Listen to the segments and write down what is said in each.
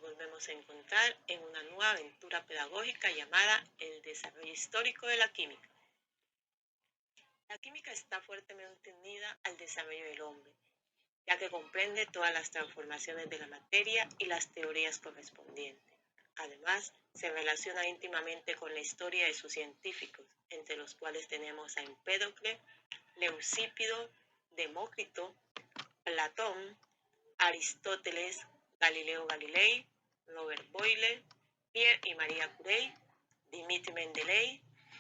volvemos a encontrar en una nueva aventura pedagógica llamada el desarrollo histórico de la química. La química está fuertemente unida al desarrollo del hombre, ya que comprende todas las transformaciones de la materia y las teorías correspondientes. Además, se relaciona íntimamente con la historia de sus científicos, entre los cuales tenemos a Empédocle, Leucípido, Demócrito, Platón, Aristóteles, Galileo Galilei, Robert Boyle, Pierre y Marie Curie, Dimitri Mendeley,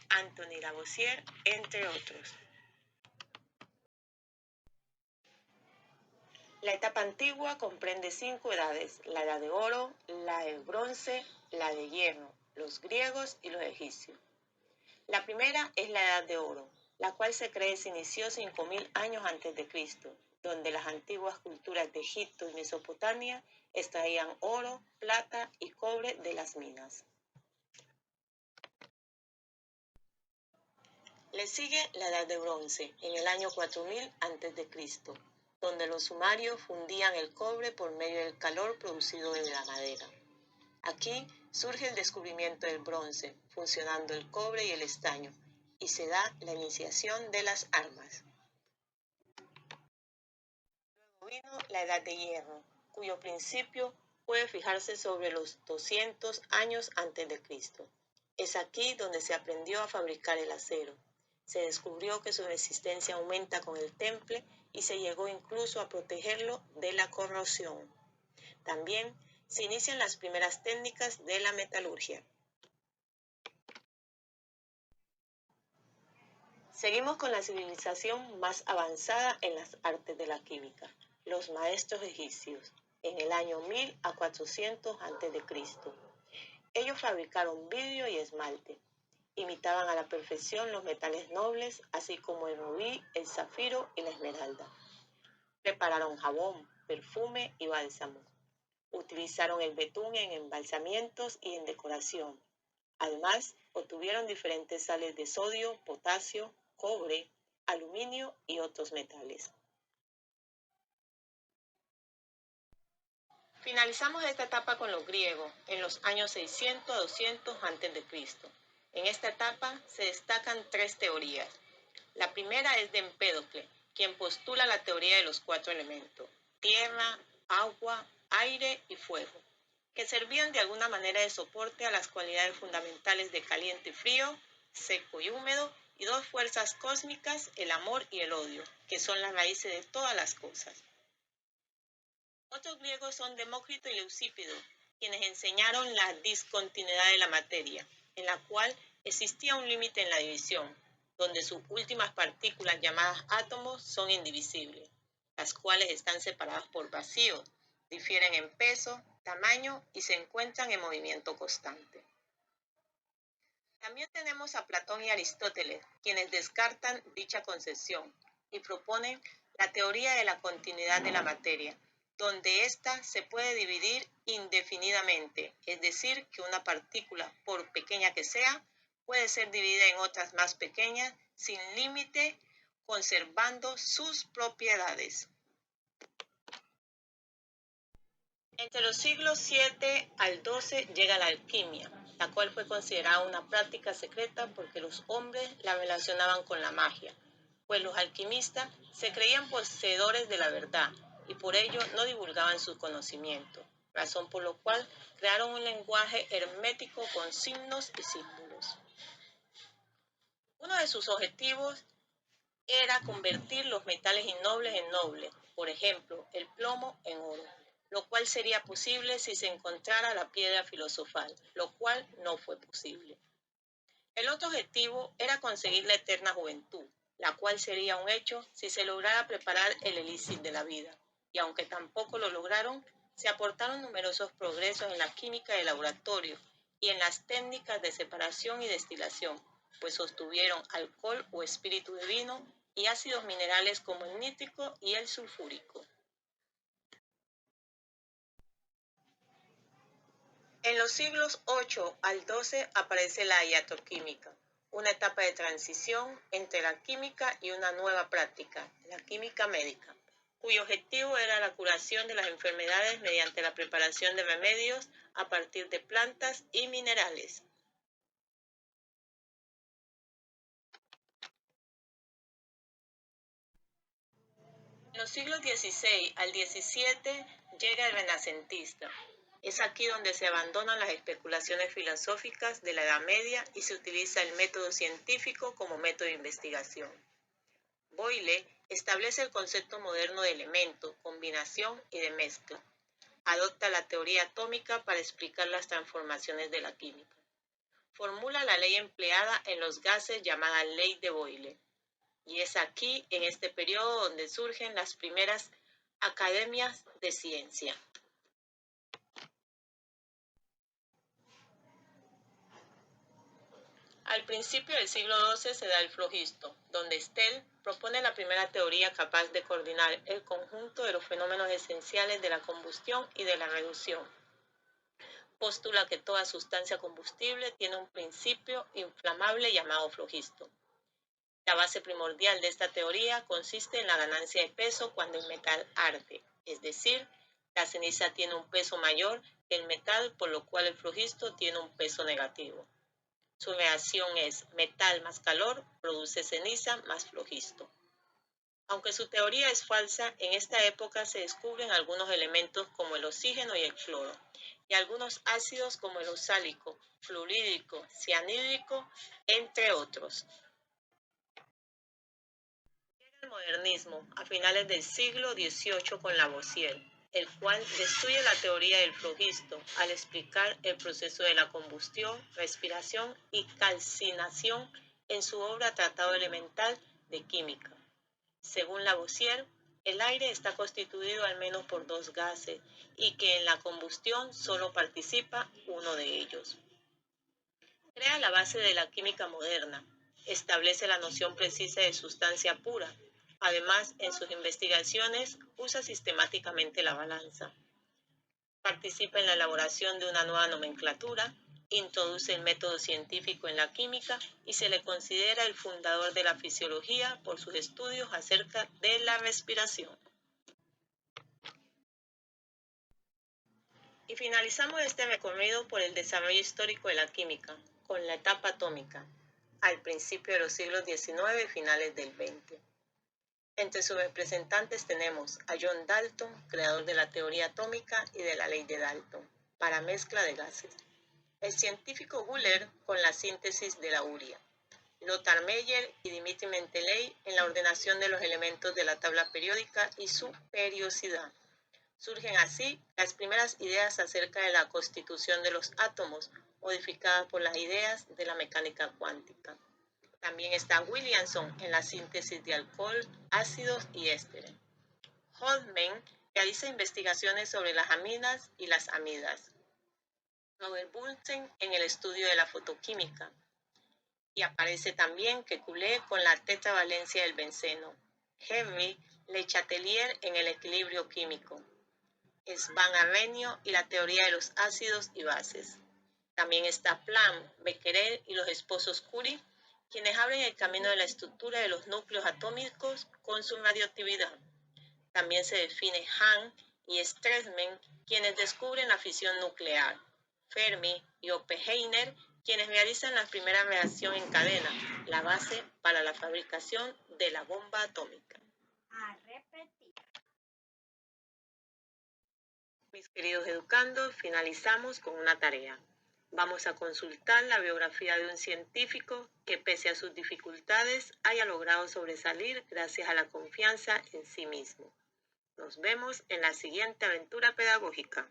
Anthony Lavoisier, entre otros. La etapa antigua comprende 5 edades: la edad de oro, la de bronce, la de hierro, los griegos y los egipcios. La primera es la edad de oro, la cual se cree se inició 5000 años antes de Cristo, donde las antiguas culturas de Egipto y Mesopotamia extraían oro, plata y cobre de las minas. Le sigue la edad de bronce, en el año 4000 a.C., donde los sumerios fundían el cobre por medio del calor producido de la madera. Aquí surge el descubrimiento del bronce, funcionando el cobre y el estaño, y se da la iniciación de las armas. Luego vino la edad de hierro, cuyo principio puede fijarse sobre los 200 años antes de Cristo. Es aquí donde se aprendió a fabricar el acero. Se descubrió que su resistencia aumenta con el temple y se llegó incluso a protegerlo de la corrosión. También se inician las primeras técnicas de la metalurgia. Seguimos con la civilización más avanzada en las artes de la química, los maestros egipcios, en el año 1000 a 400 a.C. Ellos fabricaron vidrio y esmalte. Imitaban a la perfección los metales nobles, así como el rubí, el zafiro y la esmeralda. Prepararon jabón, perfume y bálsamo. Utilizaron el betún en embalsamientos y en decoración. Además, obtuvieron diferentes sales de sodio, potasio, cobre, aluminio y otros metales. Finalizamos esta etapa con los griegos, en los años 600 a 200 a.C. En esta etapa se destacan 3 teorías. La primera es de Empédocle, quien postula la teoría de los 4 elementos: tierra, agua, aire y fuego, que servían de alguna manera de soporte a las cualidades fundamentales de caliente y frío, seco y húmedo, y 2 fuerzas cósmicas, el amor y el odio, que son las raíces de todas las cosas. Otros griegos son Demócrito y Leucípido, quienes enseñaron la discontinuidad de la materia, en la cual existía un límite en la división, donde sus últimas partículas llamadas átomos son indivisibles, las cuales están separadas por vacíos, difieren en peso, tamaño y se encuentran en movimiento constante. También tenemos a Platón y Aristóteles, quienes descartan dicha concepción y proponen la teoría de la continuidad de la materia, donde ésta se puede dividir indefinidamente, es decir, que una partícula, por pequeña que sea, puede ser dividida en otras más pequeñas sin límite, conservando sus propiedades. Entre los siglos 7 al 12 llega la alquimia, la cual fue considerada una práctica secreta porque los hombres la relacionaban con la magia, pues los alquimistas se creían poseedores de la verdad y por ello no divulgaban sus conocimientos, razón por la cual crearon un lenguaje hermético con signos y símbolos. Uno de sus objetivos era convertir los metales innobles en nobles, por ejemplo, el plomo en oro, lo cual sería posible si se encontrara la piedra filosofal, lo cual no fue posible. El otro objetivo era conseguir la eterna juventud, la cual sería un hecho si se lograra preparar el elixir de la vida, y aunque tampoco lo lograron, se aportaron numerosos progresos en la química de laboratorio y en las técnicas de separación y destilación, pues obtuvieron alcohol o espíritu de vino y ácidos minerales como el nítrico y el sulfúrico. En los siglos 8 al 12 aparece la iatroquímica, una etapa de transición entre la química y una nueva práctica, la química médica, cuyo objetivo era la curación de las enfermedades mediante la preparación de remedios a partir de plantas y minerales. En los siglos XVI al XVII llega el renacentista. Es aquí donde se abandonan las especulaciones filosóficas de la Edad Media y se utiliza el método científico como método de investigación. Boyle establece el concepto moderno de elemento, combinación y de mezcla. Adopta la teoría atómica para explicar las transformaciones de la química. Formula la ley empleada en los gases llamada Ley de Boyle. Y es aquí, en este periodo, donde surgen las primeras academias de ciencia. Al principio del siglo XII se da el flogisto, donde Stell propone la primera teoría capaz de coordinar el conjunto de los fenómenos esenciales de la combustión y de la reducción. Postula que toda sustancia combustible tiene un principio inflamable llamado flogisto. La base primordial de esta teoría consiste en la ganancia de peso cuando el metal arde, es decir, la ceniza tiene un peso mayor que el metal, por lo cual el flogisto tiene un peso negativo. Su reacción es metal más calor produce ceniza más flogisto. Aunque su teoría es falsa, en esta época se descubren algunos elementos como el oxígeno y el cloro, y algunos ácidos como el oxálico, fluorídrico, cianhídrico, entre otros. El modernismo a finales del siglo XVIII con Lavoisier, el cual destruye la teoría del flogisto al explicar el proceso de la combustión, respiración y calcinación en su obra Tratado Elemental de Química. Según Lavoisier, el aire está constituido al menos por dos gases y que en la combustión solo participa uno de ellos. Crea la base de la química moderna, establece la noción precisa de sustancia pura. Además, en sus investigaciones usa sistemáticamente la balanza. Participa en la elaboración de una nueva nomenclatura, introduce el método científico en la química y se le considera el fundador de la fisiología por sus estudios acerca de la respiración. Y finalizamos este recorrido por el desarrollo histórico de la química, con la etapa atómica, al principio de los siglos XIX y finales del XX. Entre sus representantes tenemos a John Dalton, creador de la teoría atómica y de la ley de Dalton, para mezcla de gases. El científico Wöhler con la síntesis de la urea. Lothar Meyer y Dmitri Mendeley en la ordenación de los elementos de la tabla periódica y su periodicidad. Surgen así las primeras ideas acerca de la constitución de los átomos, modificadas por las ideas de la mecánica cuántica. También está Williamson en la síntesis de alcohol, ácidos y ésteres. Holtzman realiza investigaciones sobre las aminas y las amidas. Robert Bunsen en el estudio de la fotoquímica. Y aparece también Kekulé con la tetravalencia del benceno. Henry Le Chatelier en el equilibrio químico. Svan Arrhenius y la teoría de los ácidos y bases. También está Planck, Becquerel y los esposos Curie, quienes abren el camino de la estructura de los núcleos atómicos con su radioactividad. También se define Hahn y Stresemann, quienes descubren la fisión nuclear. Fermi y Oppenheimer, quienes realizan la primera reacción en cadena, la base para la fabricación de la bomba atómica. A repetir. Mis queridos educandos, finalizamos con una tarea. Vamos a consultar la biografía de un científico que, pese a sus dificultades, haya logrado sobresalir gracias a la confianza en sí mismo. Nos vemos en la siguiente aventura pedagógica.